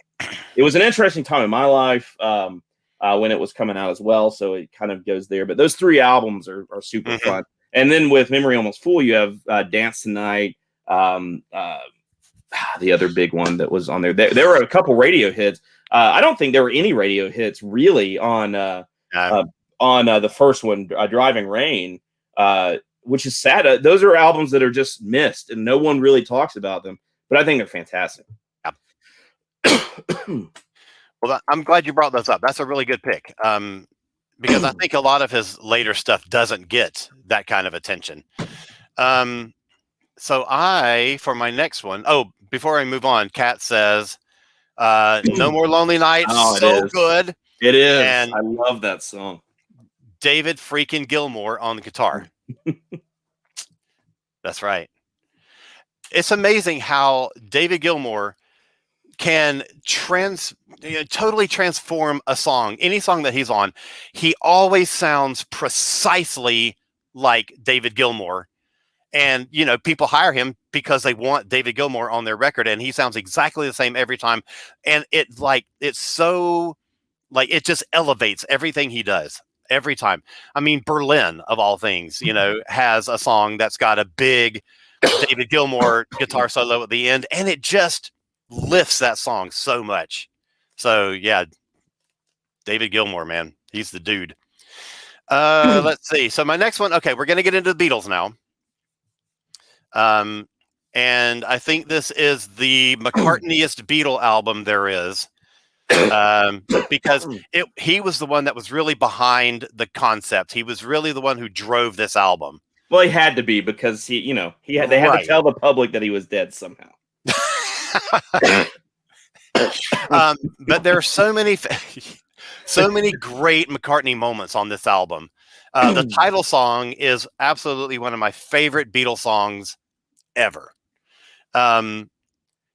It was an interesting time in my life when it was coming out as well. So it kind of goes there. But those 3 albums are super fun. And then with Memory Almost Full, you have Dance Tonight. The other big one that was on there. There were a couple radio hits. I don't think there were any radio hits really on the first one, Driving Rain, which is sad. Those are albums that are just missed, and no one really talks about them. But I think they're fantastic. Yeah. Well, I'm glad you brought those up. That's a really good pick. Because I think a lot of his later stuff doesn't get that kind of attention. So for my next one, before I move on, Kat says, No More Lonely Nights. Oh, so good. It is. And I love that song. David freaking Gilmour on the guitar. That's right. It's amazing how David Gilmour can totally transform a song. Any song that he's on, he always sounds precisely like David Gilmour. And, people hire him because they want David Gilmour on their record, and he sounds exactly the same every time. And it just elevates everything he does every time. I mean, Berlin, of all things, has a song that's got a big David Gilmour guitar solo at the end, and it just lifts that song so much. So yeah, David Gilmour, man, he's the dude. Let's see. So my next one, okay, we're going to get into the Beatles now. And I think this is the McCartneyest Beatle album there is. Because he was the one that was really behind the concept. He was really the one who drove this album. Well, he had to be, because they had to tell the public that he was dead somehow. But there are so many great McCartney moments on this album. The title song is absolutely one of my favorite Beatles songs ever.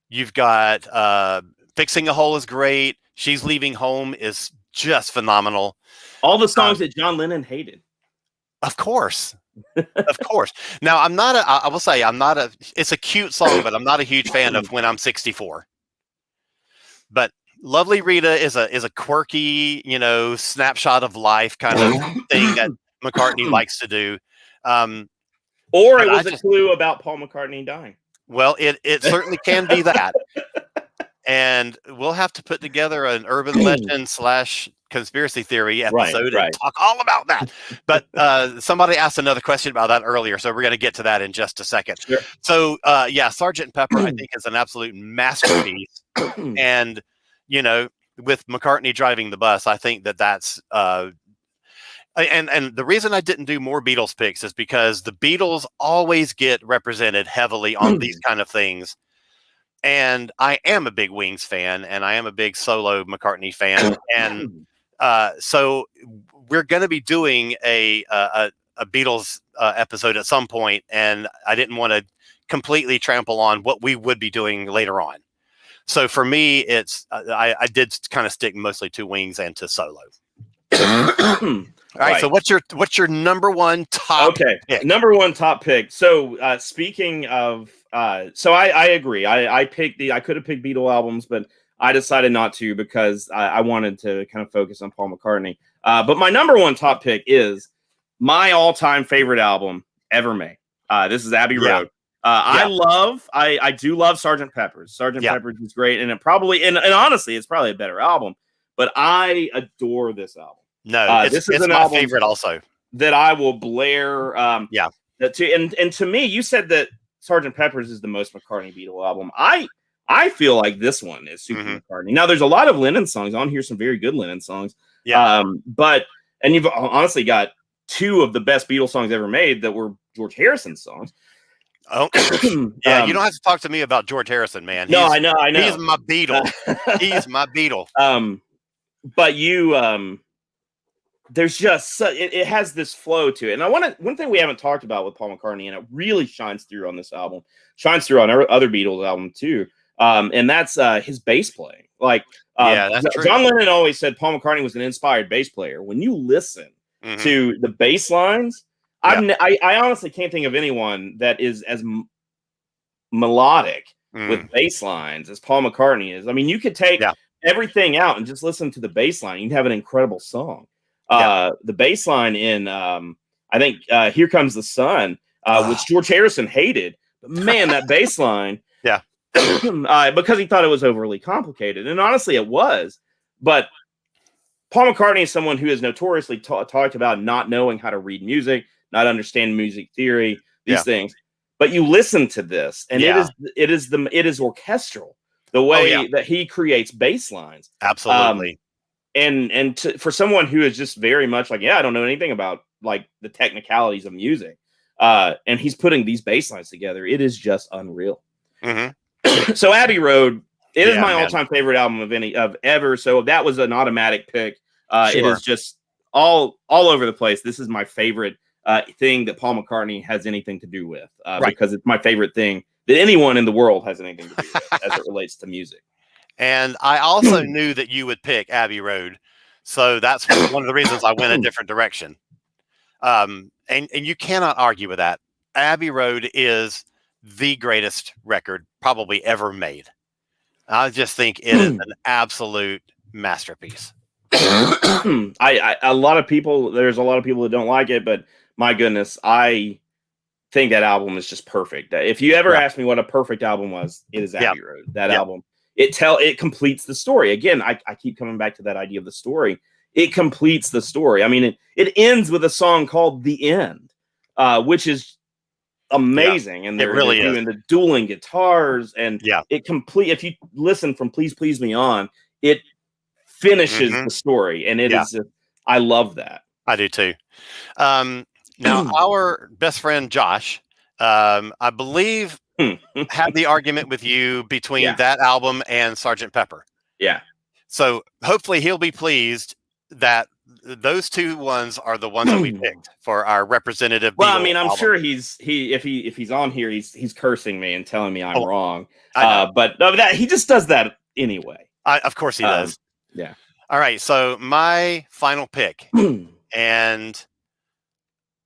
You've got Fixing a Hole is great. She's Leaving Home is just phenomenal. All the songs that John Lennon hated. Of course. Of course. Now, I will say it's a cute song, but I'm not a huge fan of When I'm 64. But Lovely Rita is a quirky, snapshot of life kind of thing that McCartney likes to do. Or it was a clue about Paul McCartney dying. Well, it certainly can be that. And we'll have to put together an urban legend / conspiracy theory episode and talk all about that. But somebody asked another question about that earlier, so we're going to get to that in just a second. Sure. So, Sgt. Pepper, I think, is an absolute masterpiece. And, with McCartney driving the bus, I think that's and the reason I didn't do more Beatles picks is because the Beatles always get represented heavily on these kind of things. And I am a big Wings fan, and I am a big solo McCartney fan. And so we're going to be doing a Beatles episode at some point, and I didn't want to completely trample on what we would be doing later on. So for me, it's I did kind of stick mostly to Wings and to solo. All right. So what's your number one top pick? Number one top pick. So speaking of so I agree. I could have picked Beatle albums, but I decided not to because I wanted to kind of focus on Paul McCartney. But my number one top pick is my all-time favorite album ever made. This is Abbey Road. I do love Sgt. Pepper's. Sgt. Pepper's is great, and it probably and honestly, it's probably a better album. But I adore this album. No, this is my favorite also. That I will blare. And to me, you said that Sgt. Pepper's is the most McCartney Beatle album. I feel like this one is super McCartney. Now, there's a lot of Lennon songs on here, some very good Lennon songs. Yeah. And you've honestly got two of the best Beatles songs ever made that were George Harrison's songs. Oh, yeah. You don't have to talk to me about George Harrison, man. I know. He's my Beatle. He's my Beatle. But you, there's just it has this flow to it. And one thing we haven't talked about with Paul McCartney, and it really shines through on this album, shines through on other Beatles album too. And that's his bass playing. Like, that's true. John Lennon always said Paul McCartney was an inspired bass player. When you listen to the bass lines, I honestly can't think of anyone that is as melodic with bass lines as Paul McCartney is. I mean, you could take everything out and just listen to the bass line. You'd have an incredible song. The bass line in I I think Here Comes the Sun, which George Harrison hated. But man, that bass line. Yeah. Because he thought it was overly complicated. And honestly, it was. But Paul McCartney is someone who has notoriously talked about not knowing how to read music, not understand music theory, these things. But you listen to this, and it is orchestral. The way that he creates bass lines. Absolutely. For someone who is just very much like, I don't know anything about like the technicalities of music. And he's putting these bass lines together. It is just unreal. Mm-hmm. So Abbey Road, it is my all-time favorite album of ever. So that was an automatic pick. It is just all over the place. This is my favorite thing that Paul McCartney has anything to do with, because it's my favorite thing that anyone in the world has anything to do with as it relates to music. And I also knew that you would pick Abbey Road. So that's one of the reasons I went a different direction. And you cannot argue with that. Abbey Road is the greatest record probably ever made. I just think it is an absolute masterpiece. There's a lot of people that don't like it, but my goodness, I think that album is just perfect. If you ever ask me what a perfect album was, it is Abbey Road. That album, it completes the story. Again, I keep coming back to that idea of the story. It completes the story. I mean, it ends with a song called "The End," which is amazing. And they're doing the dueling guitars, and if you listen from "Please Please Me On," it finishes the story, and it is. I love that. I do too. Now, our best friend Josh, I believe, had the argument with you between that album and Sgt. Pepper. Yeah. So hopefully he'll be pleased that those two ones are the ones that we picked for our representative. Well, I mean, I'm sure if he's on here, he's cursing me and telling me I'm wrong. But that he just does that anyway. Of course he does. Yeah. All right. So my final pick, and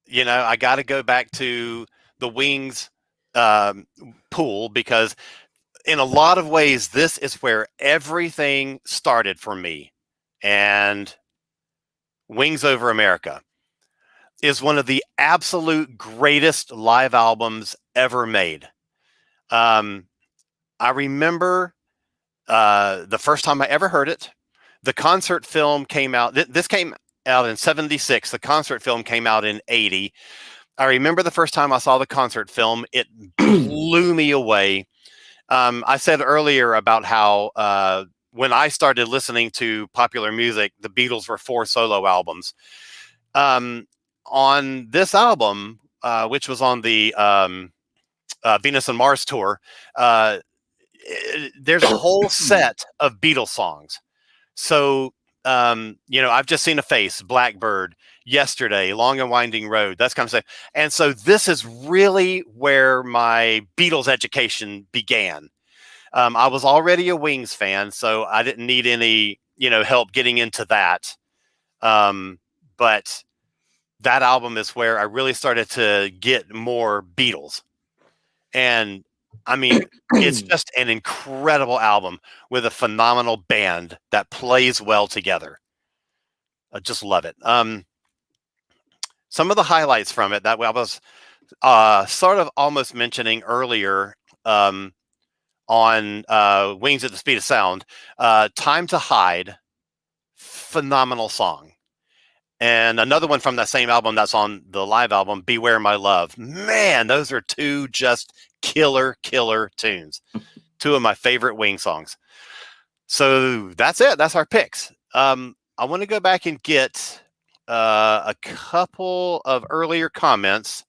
I got to go back to the Wings pool, because in a lot of ways, this is where everything started for me. And Wings Over America is one of the absolute greatest live albums ever made. I remember the first time I ever heard it. The concert film came out. This came out in 76. The concert film came out in 80. I remember the first time I saw the concert film. It blew me away. I said earlier about how when I started listening to popular music, the Beatles were 4 solo albums. On this album, which was on the Venus and Mars tour, there's a whole set of Beatles songs. So, I've Just Seen a Face, Blackbird, Yesterday, Long and Winding Road, that's kind of stuff. And so this is really where my Beatles education began. I was already a Wings fan, so I didn't need any, help getting into that. But that album is where I really started to get more Beatles. And I mean, it's just an incredible album with a phenomenal band that plays well together. I just love it. Some of the highlights from it that I was sort of almost mentioning earlier on Wings at the Speed of Sound, Time to Hide, phenomenal song. And another one from that same album that's on the live album, Beware My Love. Man, those are two just killer tunes. Two of my favorite Wing songs. So that's it. That's our picks. I want to go back and get a couple of earlier comments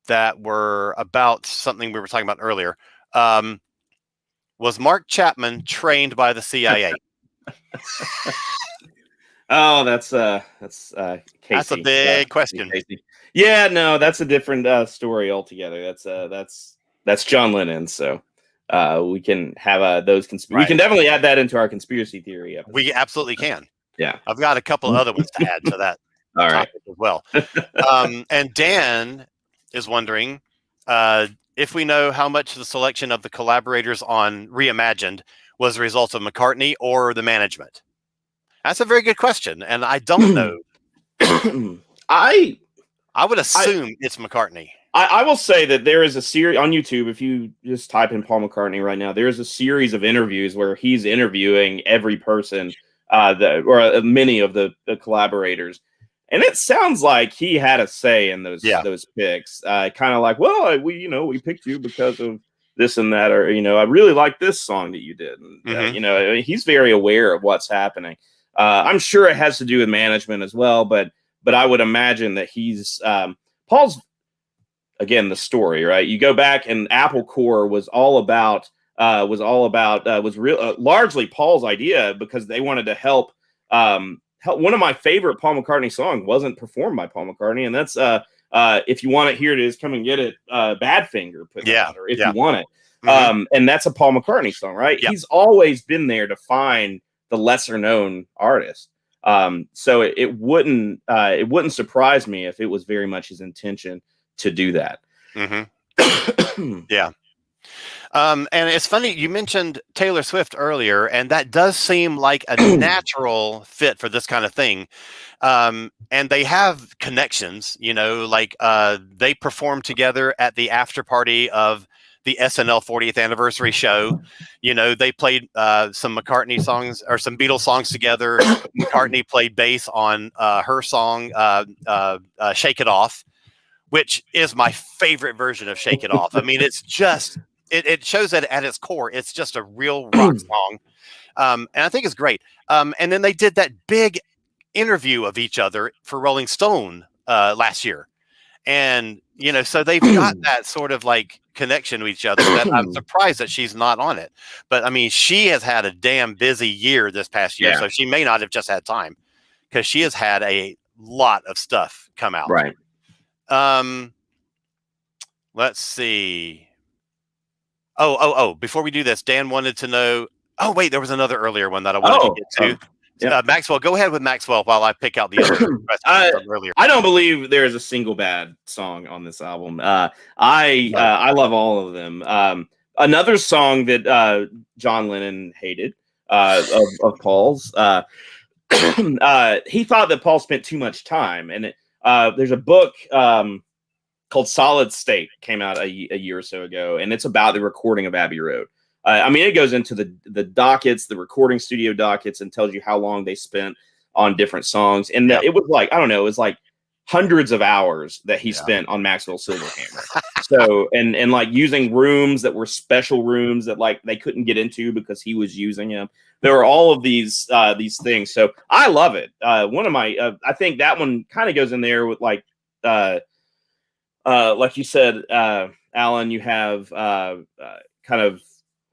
that were about something we were talking about earlier. Was Mark Chapman trained by the CIA? Oh, that's Casey. That's a big question. Casey. Yeah, no, that's a different story altogether. That's John Lennon. So we can have those. We can definitely add that into our conspiracy theory episode. We absolutely can. Yeah, I've got a couple of other ones to add to that. All right, as well. And Dan is wondering if we know how much the selection of the collaborators on Reimagined was a result of McCartney or the management. That's a very good question, and I don't know. I would assume it's McCartney. I will say that there is a series on YouTube. If you just type in Paul McCartney right now, there is a series of interviews where he's interviewing every person, or many of the collaborators, and it sounds like he had a say in those picks. Kind of like, well, we picked you because of this and that, or I really like this song that you did. And, he's very aware of what's happening. I'm sure it has to do with management as well, but I would imagine that he's Paul's. Again, the story, right? You go back, and Apple Core was largely Paul's idea, because they wanted to help. One of my favorite Paul McCartney songs wasn't performed by Paul McCartney, and that's "If You Want It, Here It Is, Come and Get It." Badfinger put that out, or "If You Want It," and that's a Paul McCartney song, right? Yep. He's always been there to find the lesser known artist. So it wouldn't surprise me if it was very much his intention to do that. Yeah. And it's funny, you mentioned Taylor Swift earlier, and that does seem like a natural fit for this kind of thing. And they have connections, they performed together at the after party of the SNL 40th anniversary show. They played some McCartney songs, or some Beatles songs together. McCartney played bass on her song, Shake It Off, which is my favorite version of Shake It Off. I mean, it's just, it shows that at its core, it's just a real rock song. And I think it's great. And then they did that big interview of each other for Rolling Stone last year. And, so they've got that sort of like connection with each other that I'm surprised that she's not on it. But I mean, she has had a damn busy year this past year. Yeah. So she may not have just had time, because she has had a lot of stuff come out. Right. Let's see. Oh, before we do this, Dan wanted to know, wait, there was another earlier one that I wanted to get to. Yeah. Maxwell, go ahead with Maxwell while I pick out the other from earlier. I don't believe there is a single bad song on this album. I love all of them. Another song that John Lennon hated of Paul's, he thought that Paul spent too much time, and there's a book called Solid State, came out a year or so ago, and it's about the recording of Abbey Road. I mean, it goes into the dockets, the recording studio dockets, and tells you how long they spent on different songs. And it was like, I don't know, it was like hundreds of hours that he spent on Maxwell Silverhammer. So, and like using rooms that were special rooms that like they couldn't get into because he was using them. There were all of these things. So I love it. One of my, I think that one kind of goes in there with like you said, Alan, you have kind of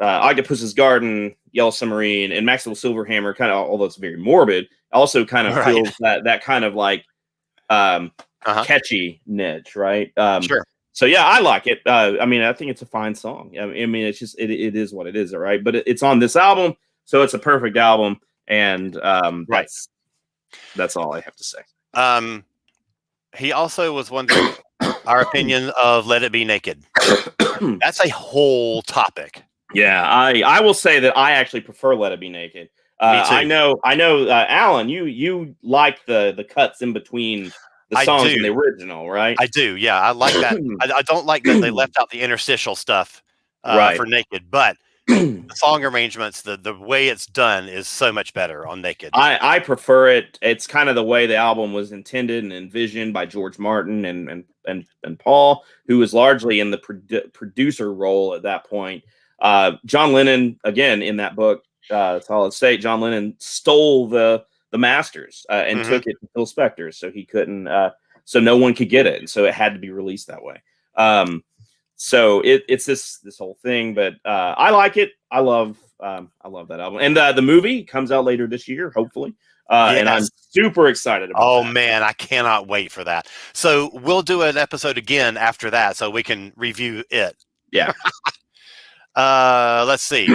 Octopus's Garden, Yellow Submarine, and Maxwell Silverhammer, kind of, although it's very morbid, also kind of feels that kind of like catchy niche, right? Sure. So yeah, I like it. I mean, I think it's a fine song. I mean, it's just it is what it is, all right. But it's on this album, so it's a perfect album, and that's all I have to say. He also was wondering our opinion of Let It Be Naked. That's a whole topic. Yeah, I will say that I actually prefer Let It Be Naked. Me too. I know, Alan, you like the cuts in between the songs in the original, right? I do, yeah. I like that. I don't like that they left out the interstitial stuff for Naked, but the song arrangements, the way it's done is so much better on Naked. I prefer it. It's kind of the way the album was intended and envisioned by George Martin and Paul, who was largely in the producer role at that point. John Lennon, again, in that book, Solid State, John Lennon stole the masters and took it to Phil Spector, so he couldn't, so no one could get it, and so it had to be released that way. So it's this whole thing, but I like it. I love that album, and the movie comes out later this year, hopefully. And I'm super excited about that. Man, I cannot wait for that. So we'll do an episode again after that, so we can review it. Yeah. Let's see.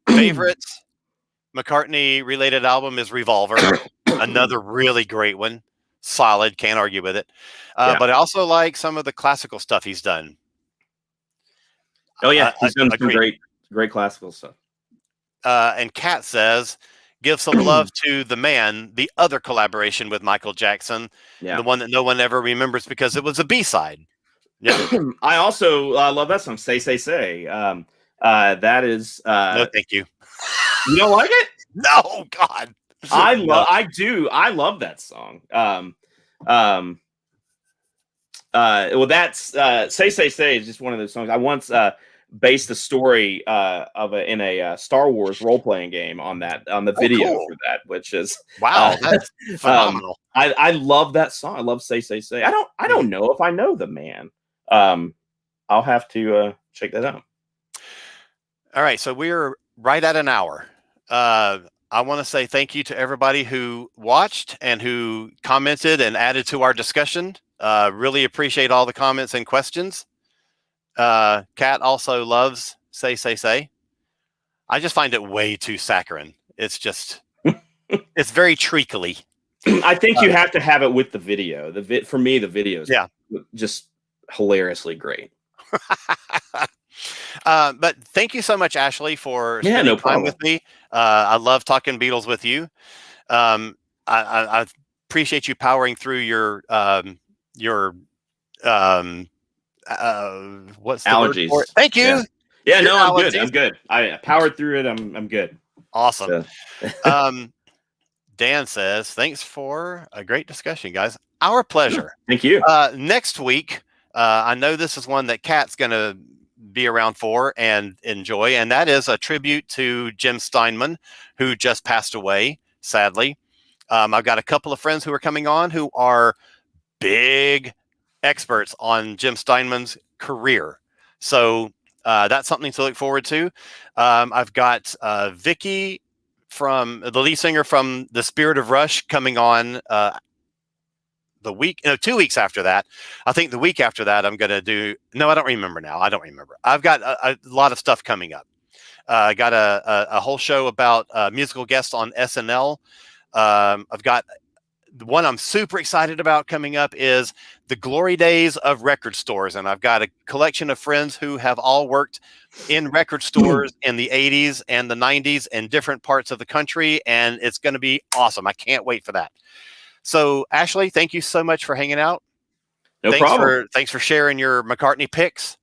Favorites McCartney related album is Revolver. Another really great one. Solid, can't argue with it. But I also like some of the classical stuff he's done. Oh yeah, he's done some great classical stuff. And Kat says, give some love to the man, the other collaboration with Michael Jackson, the one that no one ever remembers because it was a B-side. Yeah. I also love that song, Say, Say, Say. That is... no, thank you. You don't like it? No, God. I do. I love that song. Well, that's Say, Say, Say is just one of those songs. I once based a story in a Star Wars role-playing game on the video for that, which is wow, that's phenomenal. I love that song. I love Say, Say, Say. I don't know if I know the man. I'll have to check that out. All right, so we're right at an hour. I want to say thank you to everybody who watched and who commented and added to our discussion. Really appreciate all the comments and questions. Kat also loves Say, Say, Say. I just find it way too saccharine. It's just, it's very treacly. I think you have to have it with the video. For me, the video is just hilariously great. But thank you so much, Ashley, for spending time with me. I love talking Beatles with you. I appreciate you powering through your what's the allergies. Word for it? Thank you. Yeah, no, I'm good. I'm good. I powered through it. I'm good. Awesome. So. Dan says, thanks for a great discussion, guys. Our pleasure. Thank you. Next week, I know this is one that Kat's going to be around for and enjoy, and that is a tribute to Jim Steinman, who just passed away, sadly. I've got a couple of friends who are coming on who are big experts on Jim Steinman's career. So that's something to look forward to. I've got Vicky, from the lead singer from The Spirit of Rush, coming on 2 weeks after that. I think the week after that I'm going to do, no, I don't remember now. I don't remember. I've got a lot of stuff coming up. I got a whole show about musical guests on SNL. I've got the one I'm super excited about coming up is the glory days of record stores. And I've got a collection of friends who have all worked in record stores in the 80s and the 90s in different parts of the country. And it's going to be awesome. I can't wait for that. So, Ashley, thank you so much for hanging out. No problem. Thanks for sharing your McCartney picks.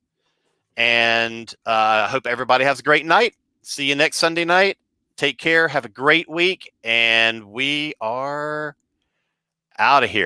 And I hope everybody has a great night. See you next Sunday night. Take care. Have a great week. And we are out of here.